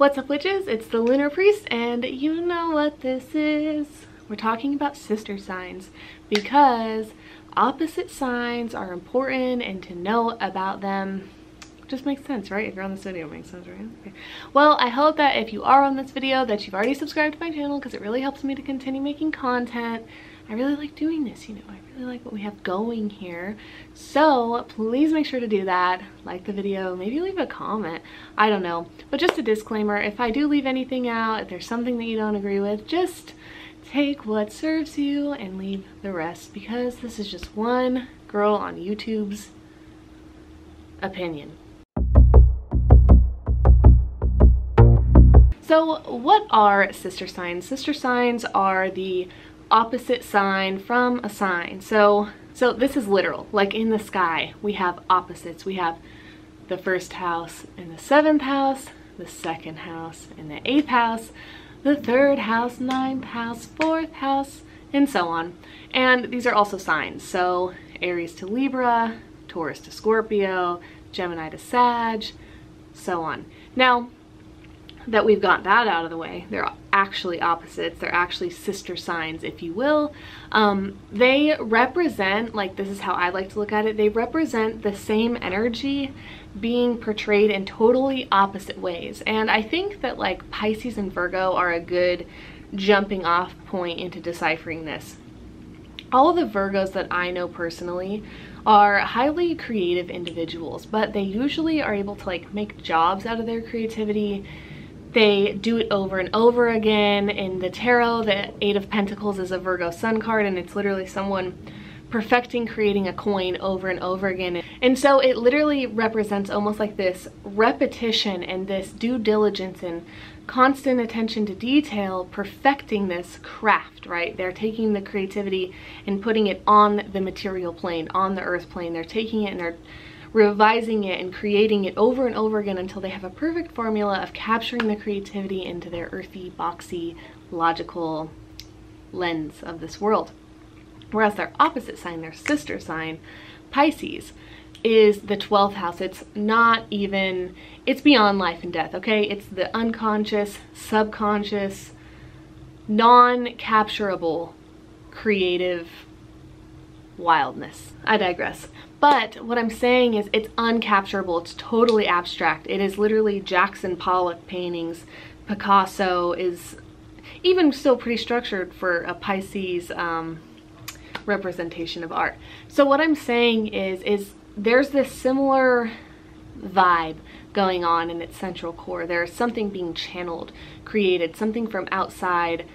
What's up, witches? It's the Lunar Priest, and you know what this is. We're talking about sister signs because opposite signs are important, and to know about them just makes sense, right? If you're on this video, it makes sense, right? Okay. Well, I hope that if you are on this video that you've already subscribed to my channel, because it really helps me to continue making content. I really like doing this, you know, I really like what we have going here. So please make sure to do that. Like the video, maybe leave a comment. I don't know. But just a disclaimer, if I do leave anything out, if there's something that you don't agree with, just take what serves you and leave the rest, because this is just one girl on YouTube's opinion. So what are sister signs? Sister signs are the opposite sign from a sign. So this is literal. Like in the sky, we have opposites. We have the first house in the 7th house, the 2nd house in the 8th house, the 3rd house, 9th house, 4th house, and so on. And these are also signs. So Aries to Libra, Taurus to Scorpio, Gemini to Sag, so on. Now that we've got that out of the way, they're actually opposites. They're actually sister signs, if you will. They represent, like, this is how I like to look at it, they represent the same energy being portrayed in totally opposite ways. And I think that like Pisces and Virgo are a good jumping off point into deciphering this. All of the Virgos that I know personally are highly creative individuals, but they usually are able to like make jobs out of their creativity. They do it over and over again. In the tarot, the 8 of Pentacles is a Virgo sun card, and it's literally someone perfecting creating a coin over and over again. And so it literally represents almost like this repetition and this due diligence and constant attention to detail, perfecting this craft, right? They're taking the creativity and putting it on the material plane, on the earth plane. They're taking it and they're revising it and creating it over and over again until they have a perfect formula of capturing the creativity into their earthy, boxy, logical lens of this world. Whereas their opposite sign, their sister sign, Pisces, is the 12th house. It's not even, it's beyond life and death, okay? It's the unconscious, subconscious, non-capturable, creative wildness. I digress. But what I'm saying is it's uncapturable. It's totally abstract. It is literally Jackson Pollock paintings. Picasso is even still pretty structured for a Pisces representation of art. So what I'm saying is there's this similar vibe going on in its central core. There's something being channeled, created, something from outside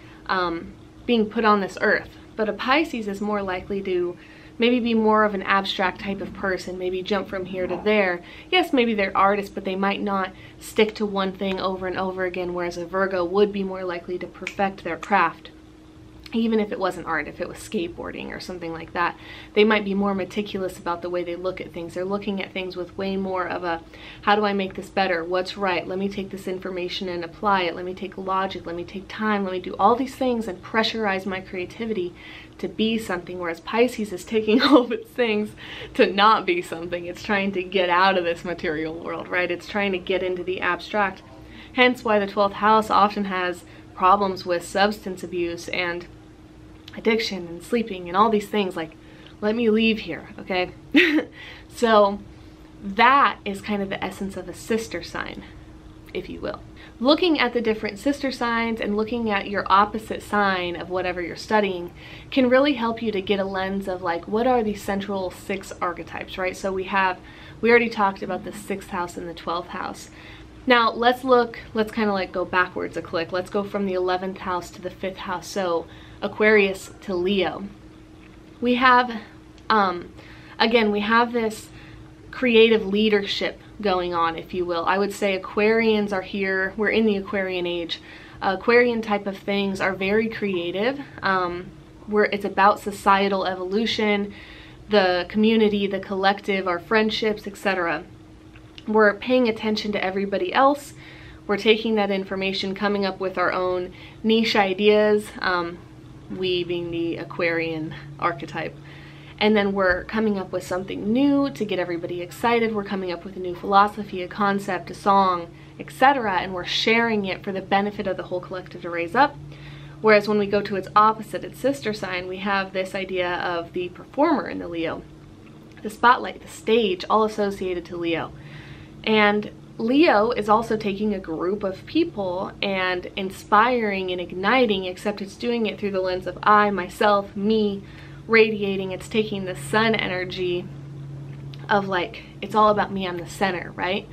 being put on this earth. But a Pisces is more likely to maybe be more of an abstract type of person, maybe jump from here to there. Yes, maybe they're artists, but they might not stick to one thing over and over again, whereas a Virgo would be more likely to perfect their craft. Even if it wasn't art, if it was skateboarding or something like that, they might be more meticulous about the way they look at things. They're looking at things with way more of a, how do I make this better? What's right? Let me take this information and apply it. Let me take logic. Let me take time. Let me do all these things and pressurize my creativity to be something. Whereas Pisces is taking all of its things to not be something. It's trying to get out of this material world, right? It's trying to get into the abstract. Hence why the 12th house often has problems with substance abuse and addiction and sleeping and all these things. Like, let me leave here, okay? So that is kind of the essence of a sister sign, if you will. Looking at the different sister signs and looking at your opposite sign of whatever you're studying can really help you to get a lens of like, what are these central 6 archetypes, right? So we already talked about the 6th house and the 12th house. Now let's kind of like go backwards a click. Let's go from the 11th house to the 5th house. So Aquarius to Leo. We have, again, we have this creative leadership going on, if you will. I would say Aquarians are here. We're in the Aquarian age. Aquarian type of things are very creative. It's about societal evolution, the community, the collective, our friendships, etc. We're paying attention to everybody else. We're taking that information, coming up with our own niche ideas, we being the Aquarian archetype. And then we're coming up with something new to get everybody excited. We're coming up with a new philosophy, a concept, a song, etc., and we're sharing it for the benefit of the whole collective to raise up. Whereas when we go to its opposite, its sister sign, we have this idea of the performer in the Leo, the spotlight, the stage, all associated to Leo. And Leo is also taking a group of people and inspiring and igniting, except it's doing it through the lens of I, myself, me, radiating. It's taking the sun energy of like, it's all about me, I'm the center, right?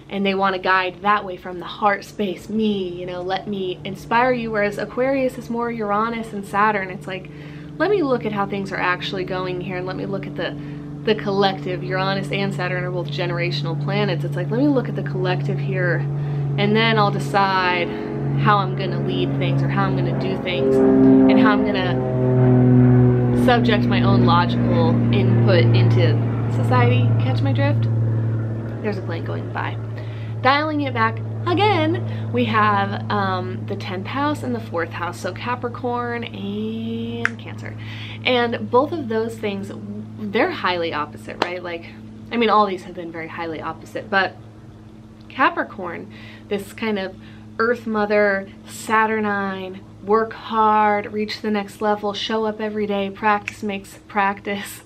And they want to guide that way from the heart space, me, you know, let me inspire you. Whereas Aquarius is more Uranus and Saturn. It's like, let me look at how things are actually going here, and let me look at the collective. Uranus and Saturn are both generational planets. It's like, let me look at the collective here, and then I'll decide how I'm going to lead things, or how I'm going to do things, and how I'm going to subject my own logical input into society. Catch my drift? There's a plane going by. Dialing it back again, we have the 10th house and the 4th house, so Capricorn and Cancer. And both of those things, they're highly opposite, right? Like, I mean, all these have been very highly opposite, but Capricorn, this kind of Earth Mother, Saturnine, work hard, reach the next level, show up every day, practice makes practice,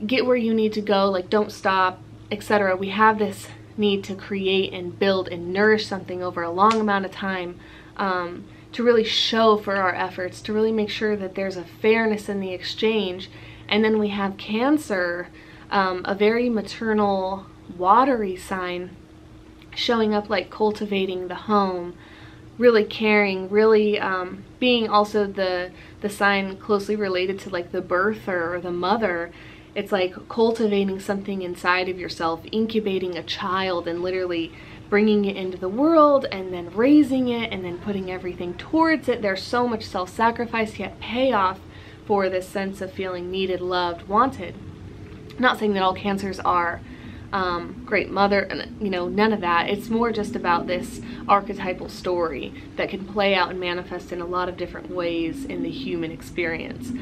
get where you need to go, like don't stop, etc. We have this need to create and build and nourish something over a long amount of time, to really show for our efforts, to really make sure that there's a fairness in the exchange. And then we have Cancer, a very maternal, watery sign, showing up like cultivating the home, really caring, really being also the sign closely related to like the birther or the mother. It's like cultivating something inside of yourself, incubating a child and literally bringing it into the world, and then raising it, and then putting everything towards it. There's so much self-sacrifice yet payoff for this sense of feeling needed, loved, wanted. Not saying that all Cancers are great mother, and you know, none of that. It's more just about this archetypal story that can play out and manifest in a lot of different ways in the human experience.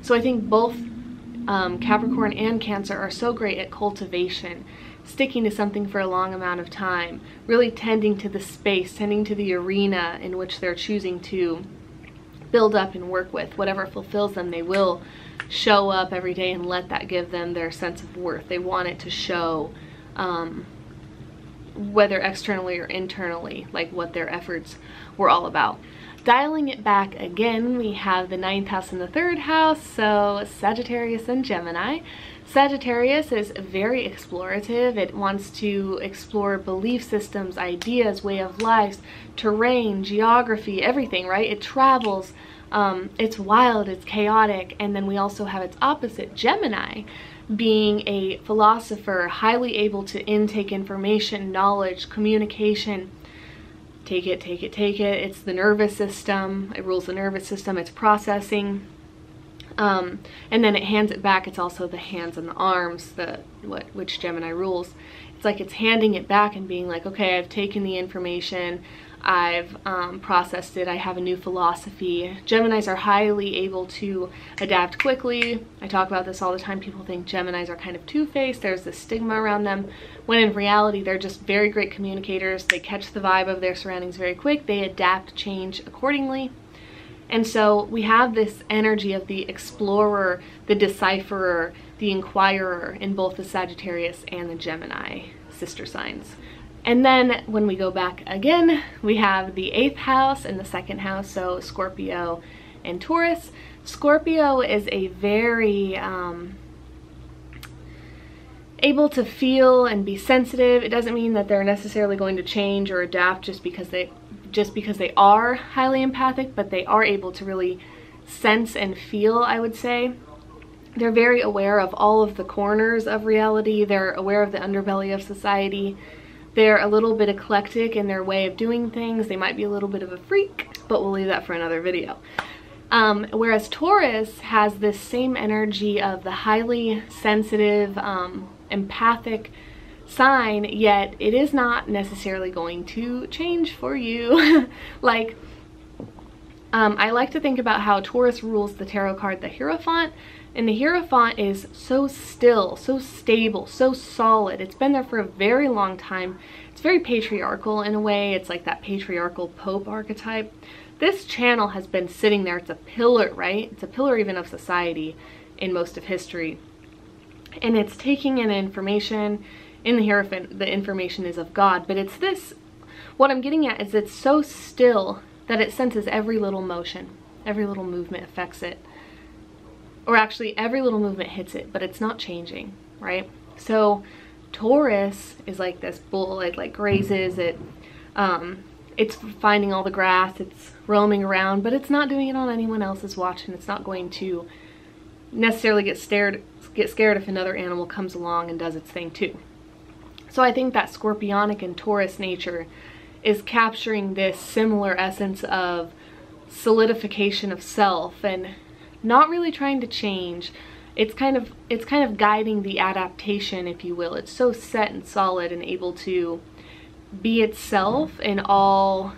So I think both Capricorn and Cancer are so great at cultivation, sticking to something for a long amount of time, really tending to the space, tending to the arena in which they're choosing to build up and work with. Whatever fulfills them, they will show up every day and let that give them their sense of worth. They want it to show, whether externally or internally, like what their efforts were all about. Dialing it back again, we have the 9th house and the 3rd house, so Sagittarius and Gemini. Sagittarius is very explorative. It wants to explore belief systems, ideas, way of lives, terrain, geography, everything, right? It travels, it's wild, it's chaotic. And then we also have its opposite, Gemini, being a philosopher, highly able to intake information, knowledge, communication. Take it, take it, take it. It's the nervous system. It rules the nervous system. It's processing. And then it hands it back. It's also the hands and the arms, which Gemini rules. It's like it's handing it back and being like, okay, I've taken the information, I've processed it, I have a new philosophy. Geminis are highly able to adapt quickly. I talk about this all the time. People think Geminis are kind of two-faced. There's this stigma around them, when in reality they're just very great communicators. They catch the vibe of their surroundings very quick. They adapt change accordingly. And so we have this energy of the explorer, the decipherer, the inquirer in both the Sagittarius and the Gemini sister signs. And then when we go back again, we have the 8th house and the 2nd house, so Scorpio and Taurus. Scorpio is a very able to feel and be sensitive. It doesn't mean that they're necessarily going to change or adapt just because they are highly empathic, but they are able to really sense and feel, I would say. They're very aware of all of the corners of reality. They're aware of the underbelly of society. They're a little bit eclectic in their way of doing things. They might be a little bit of a freak, but we'll leave that for another video. Whereas Taurus has this same energy of the highly sensitive, empathic sign, yet it is not necessarily going to change for you. Like, I like to think about how Taurus rules the tarot card, the Hierophant, And the Hierophant is so still, so stable, so solid. It's been there for a very long time. It's very patriarchal in a way. It's like that patriarchal Pope archetype. This channel has been sitting there. It's a pillar, right? It's a pillar even of society in most of history. And it's taking in information. In the Hierophant, the information is of God. But it's this, what I'm getting at is it's so still that it senses every little motion. Every little movement affects it. Or actually, every little movement hits it, but it's not changing, right? So Taurus is like this bull. It like grazes. It's finding all the grass. It's roaming around, but it's not doing it on anyone else's watch, and it's not going to necessarily get scared if another animal comes along and does its thing too. So I think that Scorpionic and Taurus nature is capturing this similar essence of solidification of self and not really trying to change. It's kind of guiding the adaptation, if you will. It's so set and solid and able to be itself in all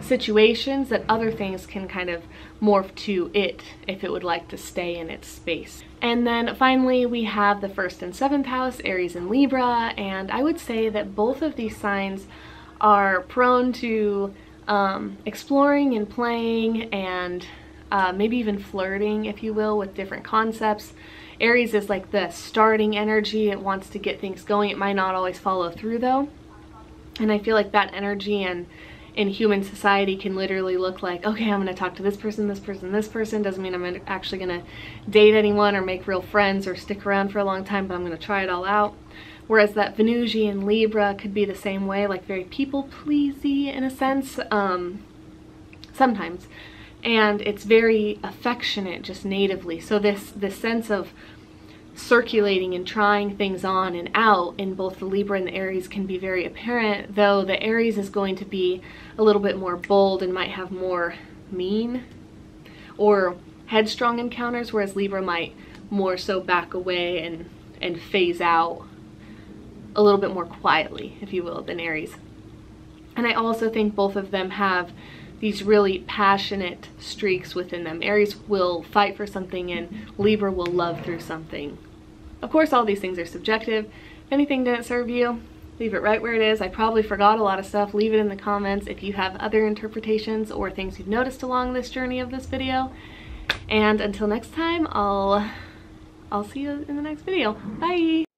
situations that other things can kind of morph to it if it would like to stay in its space. And then finally we have the 1st and 7th house, Aries and Libra, and I would say that both of these signs are prone to exploring and playing and maybe even flirting, if you will, with different concepts. Aries is like the starting energy. It wants to get things going. It might not always follow through though. And I feel like that energy and in human society can literally look like, okay, I'm going to talk to this person, this person, this person. Doesn't mean I'm actually going to date anyone or make real friends or stick around for a long time, but I'm going to try it all out. Whereas that Venusian Libra could be the same way, like very people-pleasy in a sense, sometimes. And it's very affectionate just natively. So this sense of circulating and trying things on and out in both the Libra and the Aries can be very apparent, though the Aries is going to be a little bit more bold and might have more mean or headstrong encounters, whereas Libra might more so back away and phase out a little bit more quietly, if you will, than Aries. And I also think both of them have these really passionate streaks within them. Aries will fight for something and Libra will love through something. Of course, all these things are subjective. If anything didn't serve you, leave it right where it is. I probably forgot a lot of stuff. Leave it in the comments if you have other interpretations or things you've noticed along this journey of this video. And until next time, I'll see you in the next video. Bye!